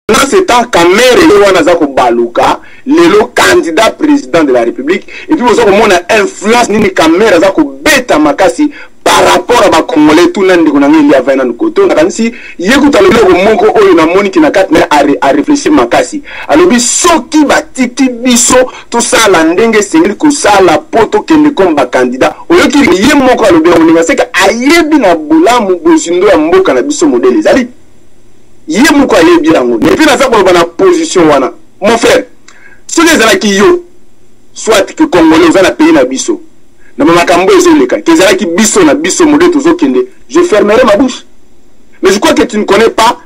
pendant ce temps Kamere wana za ko baluka lelo candidat président de la République et puis vous avez une influence nini Kamere za ko beta makasi par rapport à Congolais tout nandi ko nangi ya vaina nkoto nakanisi yekuta lelo moko oyo na moni ki na katne a réfléchir makasi alobi soki batiki biso tout ça la ndenge sengeli ko sala poto kende komba candidat oyo ki ye moko alobi oninga seka ayebi na bulamu bozindo ya mboka na biso modèle ezali ye moko ayebi yango et puis na za ko na position wana mon frère ce les ala ki yo soit que Congolais za na pays na biso na makambo ezoleka kezala ki biso na biso modèle tozokende je fermerai ma bouche mais je crois que tu ne connais pas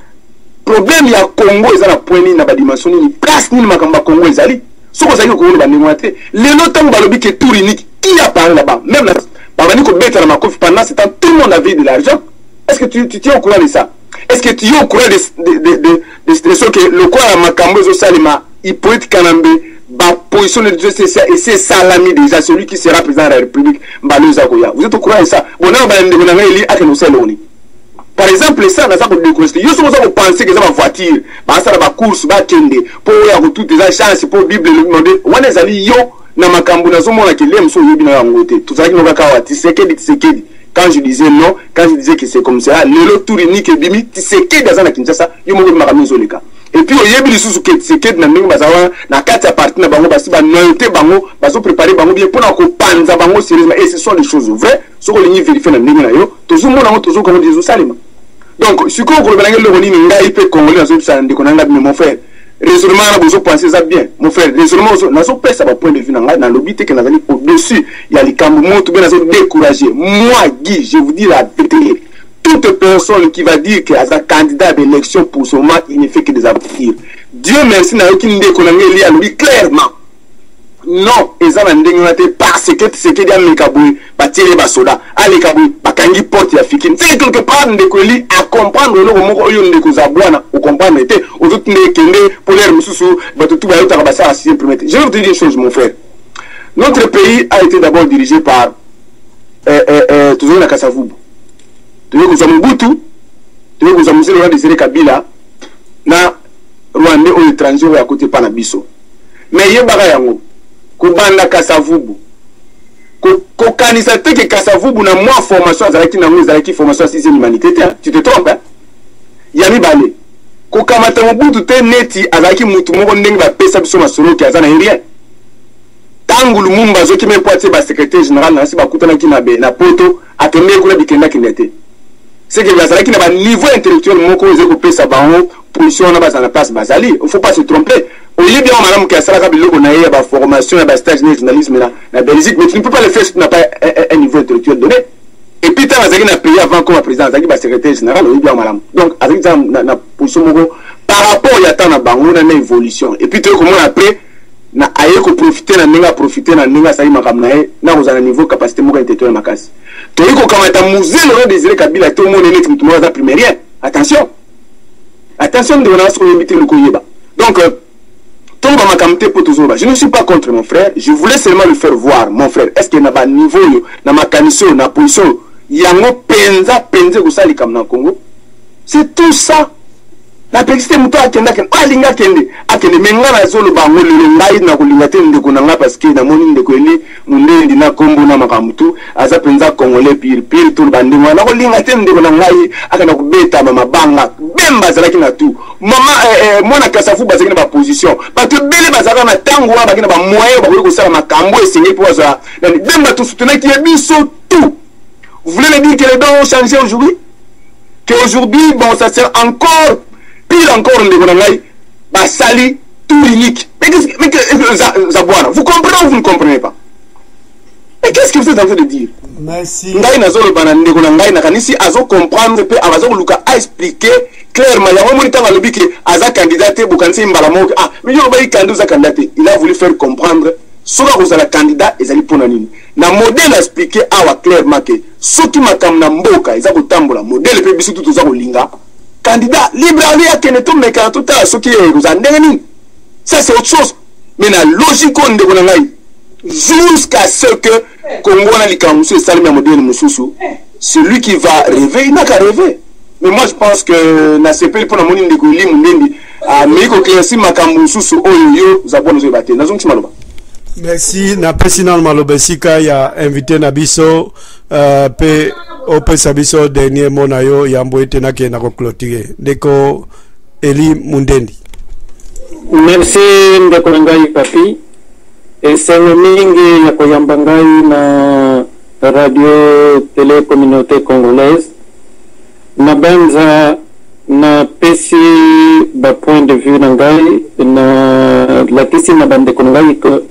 problème ya Congo ezala point ni na ba dimension ni place ni makambo Congo ezali soko zali ko ba ndimwate lelo tango balobi que tout unique qui a parlé là-bas même là bani ko beta na makofi pendant ce temps tout le monde avait de l'argent est-ce que tu tiens au courant de ça est-ce que tu es au courant de ce que le quoi la makambo ezosalema hypocrite kanambe ba position de Dieu et c'est Salami déjà celui qui sera président de la République Mbaloza Koya. Vous êtes au courant de ça? Bon, on va demander à nous seloni. Par exemple, ça n'a pas de découvrir. Yo sommes penser que ça va voiture, bah ça va course, bah kende, pour y avoir toutes les chances pour Bible le demander. On est allé yo na makambo na zomo na kilem so yebi na ngote. Tout ça qui nous va kawati sekedi. Quand je disais non, quand je disais que c'est comme ça, le tour unique et bimi, sekedi dans na Kinshasa, yo mo makambo zoleka. Et puis, il y a des choses qui sont dans la carte à partir de bango, parce que noyauté bango, parce que préparer bango bien pour qu'on panza bango sérieusement. Et ce sont des choses vraies. Ce qu'on vérifie dans le monde, toujours mon amour, toujours comme des salima. Donc, ce qu'on veut dire, le rôle n'a pas congolais dans ce sens de qu'on a mon frère. Raisonnement, on a besoin de penser ça bien. Mon frère, raisonnement, on a besoin ça va point de vue dans l'obité que nous avons au-dessus. Il y a les cambouements, tout bien, nous avons découragé. Moi, Guy, je vous dis la vérité. Toute personne qui va dire qu'il y a un candidat à l'élection pour ce moment, il ne fait que des aboutir. Dieu merci, n'a aucune idée qu'on a mis à lui clairement. Non, ils ont un parce que c'est que des Américains, tirer les soldats, aller Kaboui, Bakangi porte ya fikin. C'est quelque part de colis à comprendre le moment où il y a des abouana, ou comprendre, aux autres kende, pour les moussous, tout va être à la sixième première. Je vais vous dire une chose, mon frère. Notre pays a été d'abord dirigé par toujours la Kassavoubou. Tu veux que nous avons Boutu, tu veux que nous avons Laurent Désiré Kabila, na Rwanda ou étranger ou à côté pas na biso. Mais il y a bagayango, Kubanda Kasavubu, Kokanisate que Kasavubu na moins formation azalaki na moins azalaki formation à 6e humanité, tu te trompes hein? Yami Balé, Kokamata Mobutu te neti azalaki mutu moko ndenge ba pesa biso masolo ki azana rien. Tangu Lumumba zoki me poate ba secrétaire général na si ba kutana ki na poto atende kuna bikenda kinete. C'est que bazalaki na ba niveau intellectuel moko ezeko pesa bango position na bazana place bazali. Il faut pas se tromper. Au lieu bien madame qui a salaka biloko na ya ba formation na ba stage de journalisme na Belgique, mais tu ne peux pas le faire si tu n'as pas un niveau intellectuel donné. Et puis tu as na pays avant comme président azaki ba secrétaire général au lieu bien madame. Donc azaki na position moko par rapport ya ta na bango na évolution. Et puis tu comment après na aye ko profiter na ninga sa makam na ye na kozana niveau capacité moko intellectuelle makasi. To yiko kamata musée Laurent Désiré Kabila to mon net mutu za primaire. Attention. Attention de na so yimiti le koyeba. Donc je ne suis pas contre mon frère, je voulais seulement le faire voir, mon frère. Est-ce qu'il y a un niveau, dans ma canition, dans ma position, il y a un penza comme dans le Congo? C'est tout ça. La petite mouton a kende, alinga kende, akende, mais nga na zolo bango le ngai na kolingate ndeko nanga parce que na moni ndeko eli munde ndina kombo na makamutu aza penza congolais pire tout bandingo na kolingate ndeko ngai akana kubeta mama banga bemba zalaki na tout mama mwana kasafu bazaki na ba position parce que bele bazaka na tango wa bakina ba moyen ba ko sala makambo esengi pour ça bemba tout soutenir qui est biso tout. Vous voulez me dire que les dons ont changé aujourd'hui? Qu'aujourd'hui bon ça sert encore pire encore bah sali tout unique. Mais Zabouana, vous comprenez ou vous ne comprenez pas? Mais qu'est-ce que vous êtes en train de dire? Merci. Ngai na zolo banande ko ngai na kanisi azo comprendre pe abazo luka a expliquer clairement ya wamoni tanga lobi ke aza candidat bukansi mbala moko ah mais yo ba candidat candidat il a voulu faire comprendre soka ko la candidat ezali pona nini na modèle expliquer awa clairement que soki makam na mboka eza ko tambola modèle pe bisu tout za ko linga candidat libre à lui à Keneto mais quand tout à ce qui est vous en ça c'est autre chose mais la logique on de jusqu'à ce que Congo na likamusu salime modèle mususu celui qui va rêver il n'a qu'à rêver mais moi je pense que na CP pour la monine de Goli mundendi mais ko classe makambu susu oyo zabona zo baté nazo maloba. Merci na pesina maloba sika ya invité na biso pe opesa biso dernier mot na yo yambo etena ke na ko clôturer deko Eli Mundendi. Merci ndeko ngai papi et c'est le mingi ya koyamba ngai na radio télé communauté congolaise na benza na pesi ba point de vue ngai na la pesi na bande ngai que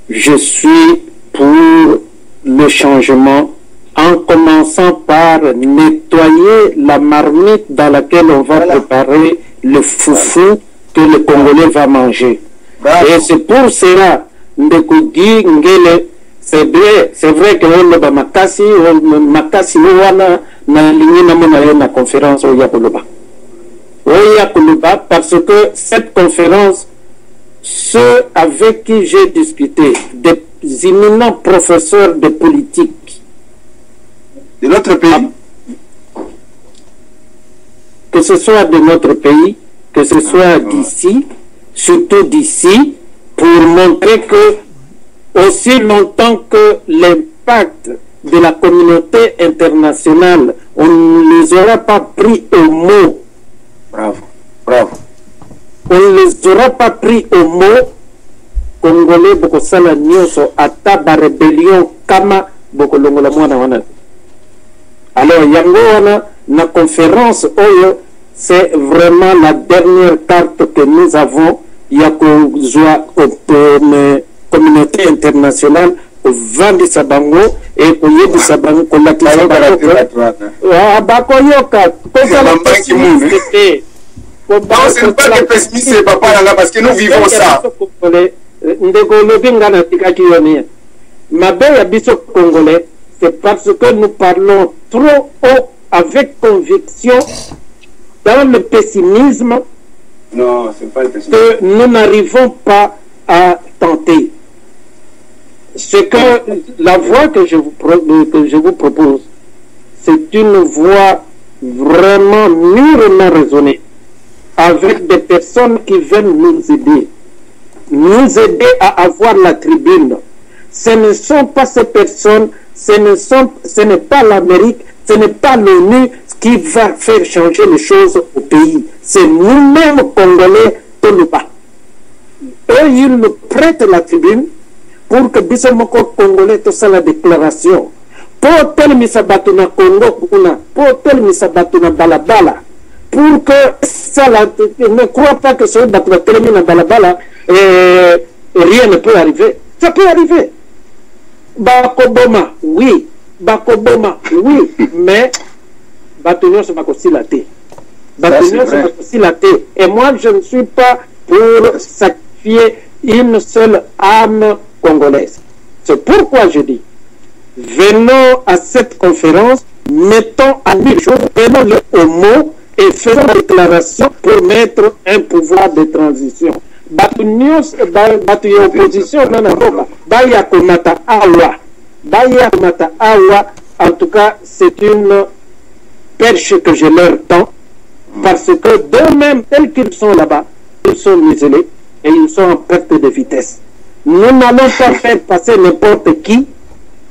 je suis pour le changement en commençant par nettoyer la marmite dans laquelle on va préparer le foufou que le Congolais va manger. Bravo. Et c'est pour cela c'est vrai que on a makasi na ligne na conférence au Yakoloba. Parce que cette conférence, ceux avec qui j'ai discuté, des éminents professeurs de politique de notre pays, que ce soit de notre pays, que ce soit d'ici, surtout d'ici, pour montrer que aussi longtemps que l'impact de la communauté internationale, on ne les aura pas pris au mot. Bravo, bravo. On ne les aura pas pris au mot. Congolais, beaucoup sala nyoso, ata ba rébellion, kama, beaucoup longola mwana wana. Alors, yango wana, na conférence, oyo, c'est vraiment la dernière carte que nous avons. Yako zwa communauté internationale, vandi sabango, et koyebi sabango, kolati sabango. Ah, bakoyoka, kozala pessimiste. Non, c'est pas que pessimiste, c'est papa là, parce que nous vivons ça. Ndeko lobinga na tikaki yoni. Mabe ya biso congolais, c'est parce que nous parlons trop haut, avec conviction, dans le pessimisme. Non, c'est pas le pessimisme. Que nous n'arrivons pas à tenter. Ce que la voie que je vous propose, c'est une voie vraiment mûrement raisonnée, avec des personnes qui veulent nous aider à avoir la tribune. Ce ne sont pas ces personnes, ce n'est pas l'Amérique, ce n'est pas l'ONU qui va faire changer les choses au pays. C'est nous-mêmes Congolais de l'Ouba. Eux, ils nous prêtent la tribune pour que Bissomoko Congolais tout ça la déclaration. Pour tel Misabatuna Congo, pour tel Misabatuna Balabala, pour que ça ne crois pas que ce Batuna termine Balabala et rien ne peut arriver. Ça peut arriver. Bakoboma, oui. Bakoboma, oui. Mais Batunion se va aussi la thé. Batunion se va aussi la thé. Et moi, je ne suis pas pour sacrifier une seule âme congolaise. C'est pourquoi je dis, venons à cette conférence, mettons à 1000 jours, venons au mot et faisons la déclaration pour mettre un pouvoir de transition. Batunion, opposition, Baya Komata Awa. Baya Komata Awa, en tout cas, c'est une perche que je leur tends, parce que d'eux-mêmes, tels qu'ils sont là-bas, ils sont muselés et ils sont en perte de vitesse. Nous n'allons pas faire passer n'importe qui.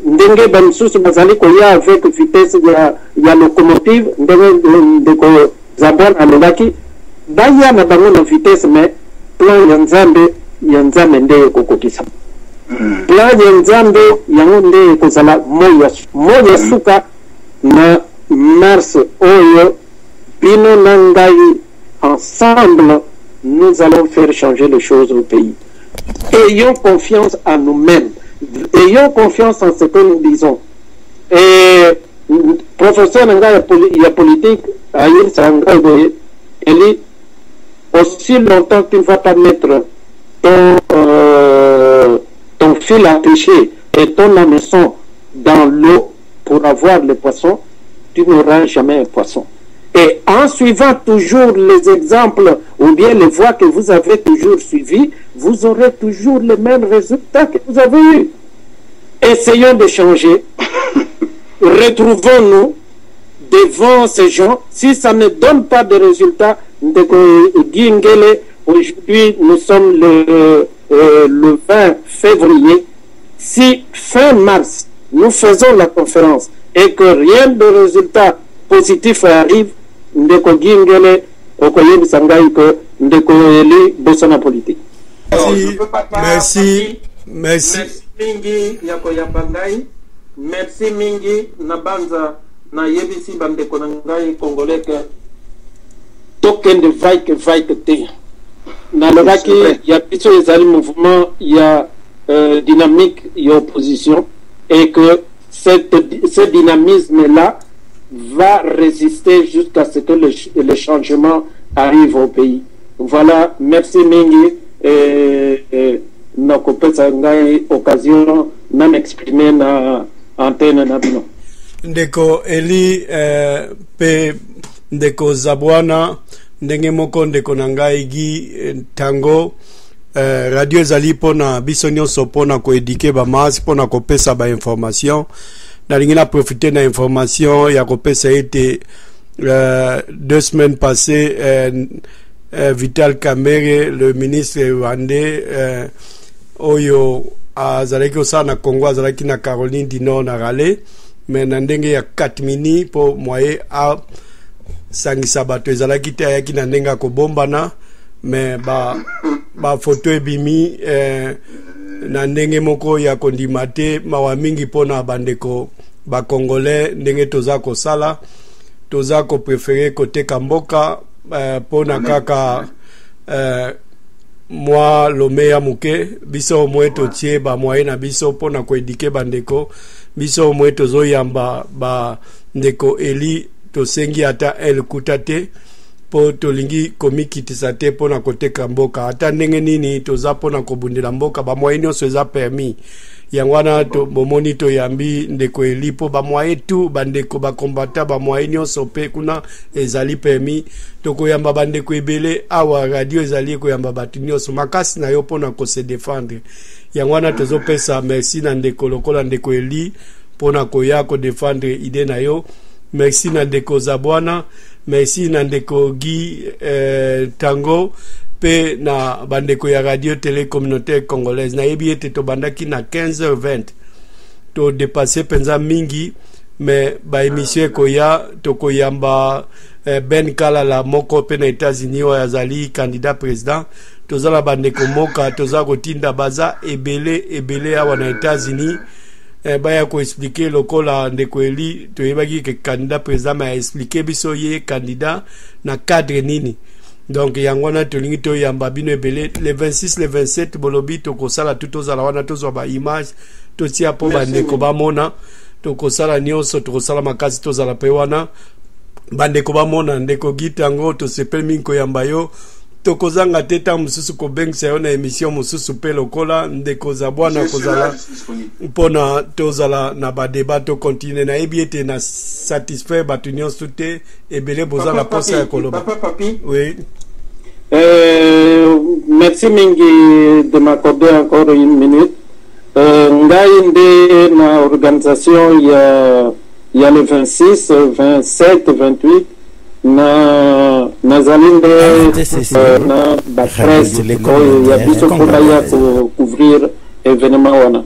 Ndenge Bamsous Bazali Koya avec vitesse, il y a locomotive, Ndenge Zabon Alelaki, Baya na bango na vitesse, mais plan Yanzambe nde kokokisa. Plan Yanzambe yango kozala moya suka na mars oyo bino nangai ensemble nous allons faire changer les choses au pays. Ayons confiance en nous-mêmes. Ayons confiance en ce que nous disons. Et professeur Nanga il y a politique, Aïe Sangaï, il dit aussi longtemps que tu ne vas pas mettre ton fil à pêcher et ton hameçon dans l'eau pour avoir les poissons, tu n'auras jamais un poisson. Et en suivant toujours les exemples ou bien les voies que vous avez toujours suivies, vous aurez toujours les mêmes résultats que vous avez eus. Essayons de changer. Retrouvons-nous devant ces gens. Si ça ne donne pas de résultats, aujourd'hui nous sommes le 20 février. Si fin mars, nous faisons la conférence et que rien de résultat positif arrive, ndeko Gingele okoyebi sangai que ndeko eli bosana politique. Merci. Merci mingi yako yapangai. Merci mingi nabanza na yebisi bandeko nangai congolais que token de vaike te. Na lobaki ya biso ezali mouvement ya dynamique et opposition et que ce dynamisme-là va résister jusqu'à ce que le changement arrive au pays. Voilà, merci mingi na kopesa ngai occasion na m'exprimer na antenne na bino. Ndeko Eli pe ndeko Zabwana ndenge moko ndeko na ngai gi tango radio ezali pona biso nyonso pona koedike bamasi pona kopesa ba information nalingi na profiter na information ya kopesa ete 2 semaines passées Vital Kamerhe le ministre rwandais oyo azalaki osala na Congo azalaki na Caroline du Nord na Raleigh mais na ndenge ya 4 mini po moye a sangisa bato ezalaki te ayaki na ndenge ya kobombana mais ba photo ebimi na ndenge moko ya kondima te mawa mingi pona bandeko ba congolais ndenge toza kosala toza ko préférer koteka mboka pona kaka moi lome ya muke biso mwe totie ba moyen na biso pona ko éduquer bandeko biso mwe tozo yamba ba ndeko Eli tosengi ata el kutate po tolingi komikitisa te pona koteka mboka ata ndenge nini toza pona kobundela mboka ba moyen nyonso eza permis yangwana to bomoni to yambi ndeko Eli po ba moyen tout bandeko ba combattant ba moyen nyonso pe kuna ezali permis toko yamba bandeko ebele awa radio ezali ko yamba batu nyonso makasi na yo pona ko se défendre yangwana tozo pesa merci na ndeko lokola ndeko Eli pona ko ya ko défendre idée na yo. Merci na ndeko Zabwana, merci na ndeko Guy Tango pe na bandeko ya radio télé communautaire congolaise na yebi ete to bandaki na 15h20 to dépasser penza mingi mais ba émission ko ya to ko yamba Ben Kalala moko pe na États-Unis o azali candidat président tozala bandeko moka toza kotinda baza ebele awa na États-Unis baya ko expliquer lokola ndeko Eli to yebaki ke candidat président ma expliquer biso ye candidat na cadre nini donc yangwana to lingi to yamba bino ebele le 26 le 27 bolobi to kosala tout ozala wana tozo ba image to tia po bandeko bamona to kosala nyonso to kosala makasi tozala pe wana bandeko bamona ndeko gitango to sepel minko yamba yo to kozanga teta mususu ko bengisa yo na émission mususu pe lokola ndeko Zabwana kozala pona tozala na ba débat to continue na ebiete na satisfaire batu nyonso te ebele bozala posa ya koloba. Papa papi. Oui. Merci mingi de m'accorder encore une minute. Ngai nde na organisation ya le 26, 27, 28 na zalinde na ba 13 ya biso kwa ya couvrir événement wana.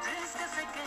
Risque se que